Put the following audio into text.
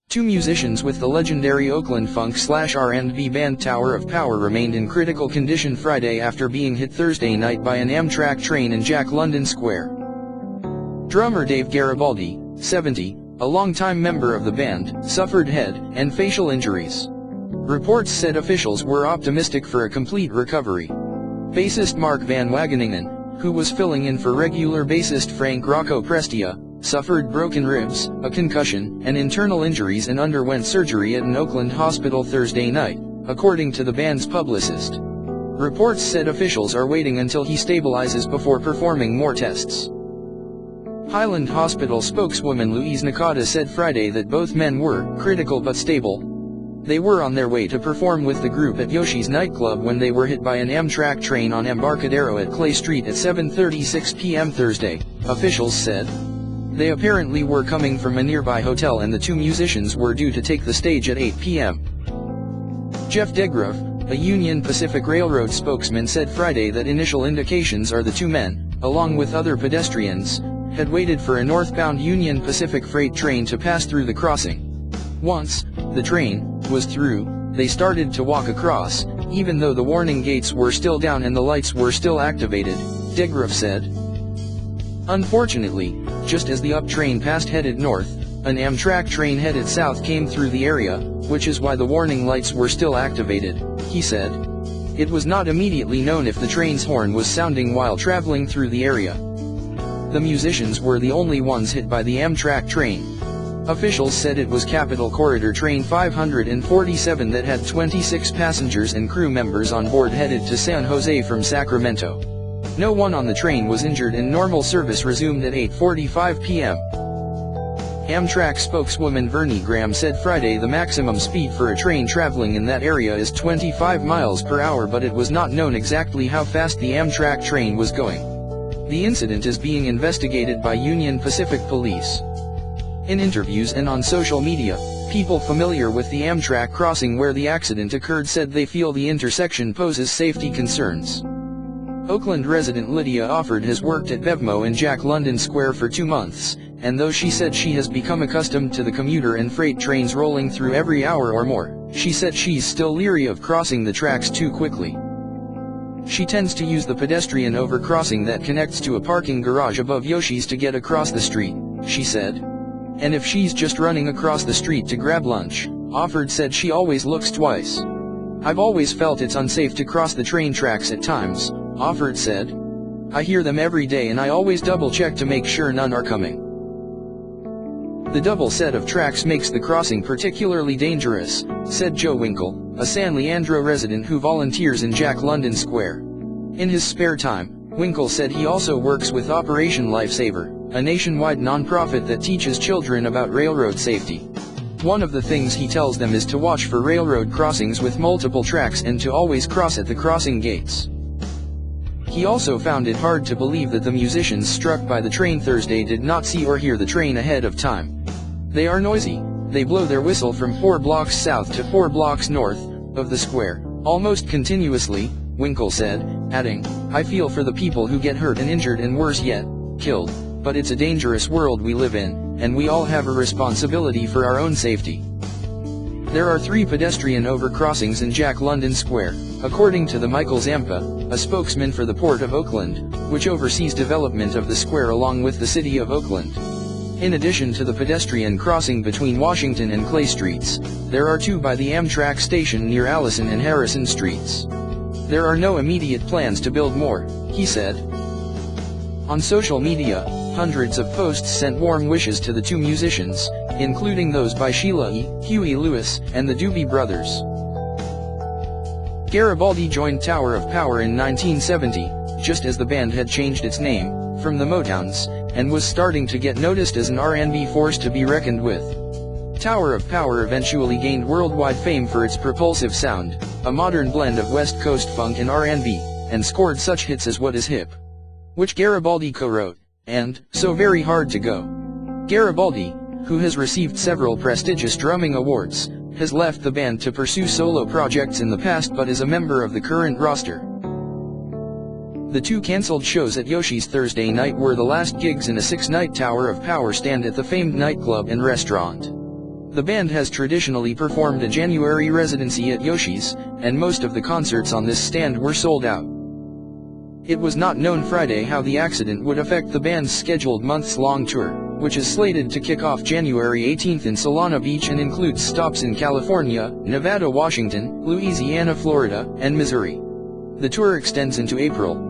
Two musicians with the legendary Oakland funk/R&B band Tower of Power remained in critical condition Friday after being hit Thursday night by an Amtrak train in Jack London Square. Drummer Dave Garibaldi, 70, a longtime member of the band, suffered head and facial injuries. Reports said officials were optimistic for a complete recovery. Bassist Marc Van Wageningen, who was filling in for regular bassist Frank Rocco Prestia, suffered broken ribs, a concussion, and internal injuries and underwent surgery at an Oakland hospital Thursday night, according to the band's publicist. Reports said officials are waiting until he stabilizes before performing more tests. Highland Hospital spokeswoman Louise Nakada said Friday that both men were critical but stable. They were on their way to perform with the group at Yoshi's nightclub when they were hit by an Amtrak train on Embarcadero at Clay Street at 7:36 p.m. Thursday, officials said. They apparently were coming from a nearby hotel and the two musicians were due to take the stage at 8 p.m. Jeff DeGraff, a Union Pacific Railroad spokesman, said Friday that initial indications are the two men, along with other pedestrians, had waited for a northbound Union Pacific freight train to pass through the crossing. Once the train was through, they started to walk across, even though the warning gates were still down and the lights were still activated, DeGraff said. Unfortunately, just as the up train passed headed north, an Amtrak train headed south came through the area, which is why the warning lights were still activated, he said. It was not immediately known if the train's horn was sounding while traveling through the area. The musicians were the only ones hit by the Amtrak train. Officials said it was Capital Corridor Train 547 that had 26 passengers and crew members on board headed to San Jose from Sacramento. No one on the train was injured and normal service resumed at 8:45 p.m. Amtrak spokeswoman Vernie Graham said Friday the maximum speed for a train traveling in that area is 25 miles per hour, but it was not known exactly how fast the Amtrak train was going. The incident is being investigated by Union Pacific Police. In interviews and on social media, people familiar with the Amtrak crossing where the accident occurred said they feel the intersection poses safety concerns. Oakland resident Lydia Offord has worked at Bevmo in Jack London Square for 2 months, and though she said she has become accustomed to the commuter and freight trains rolling through every hour or more, she said she's still leery of crossing the tracks too quickly. She tends to use the pedestrian overcrossing that connects to a parking garage above Yoshi's to get across the street, she said. And if she's just running across the street to grab lunch, Offord said she always looks twice. I've always felt it's unsafe to cross the train tracks at times, Offord said. I hear them every day and I always double check to make sure none are coming. The double set of tracks makes the crossing particularly dangerous, said Joe Winkle, a San Leandro resident who volunteers in Jack London Square. In his spare time, Winkle said he also works with Operation Lifesaver, a nationwide nonprofit that teaches children about railroad safety. One of the things he tells them is to watch for railroad crossings with multiple tracks and to always cross at the crossing gates. He also found it hard to believe that the musicians struck by the train Thursday did not see or hear the train ahead of time. They are noisy. They blow their whistle from 4 blocks south to 4 blocks north of the square, almost continuously, Winkle said, adding, I feel for the people who get hurt and injured and worse yet, killed, but it's a dangerous world we live in, and we all have a responsibility for our own safety. There are 3 pedestrian overcrossings in Jack London Square, according to the Michael Zampa, a spokesman for the Port of Oakland, which oversees development of the square along with the City of Oakland. In addition to the pedestrian crossing between Washington and Clay Streets, there are 2 by the Amtrak station near Allison and Harrison Streets. There are no immediate plans to build more, he said. On social media, hundreds of posts sent warm wishes to the 2 musicians, including those by Sheila E., Huey Lewis, and the Doobie Brothers. Garibaldi joined Tower of Power in 1970, just as the band had changed its name from the Motowns, and was starting to get noticed as an R&B force to be reckoned with. Tower of Power eventually gained worldwide fame for its propulsive sound, a modern blend of West Coast funk and R&B, and scored such hits as What Is Hip, which Garibaldi co-wrote, and So Very Hard to Go. Garibaldi, who has received several prestigious drumming awards, has left the band to pursue solo projects in the past but is a member of the current roster. The 2 cancelled shows at Yoshi's Thursday night were the last gigs in a 6-night Tower of Power stand at the famed nightclub and restaurant. The band has traditionally performed a January residency at Yoshi's, and most of the concerts on this stand were sold out. It was not known Friday how the accident would affect the band's scheduled months-long tour, which is slated to kick off January 18th in Solana Beach and includes stops in California, Nevada, Washington, Louisiana, Florida, and Missouri. The tour extends into April,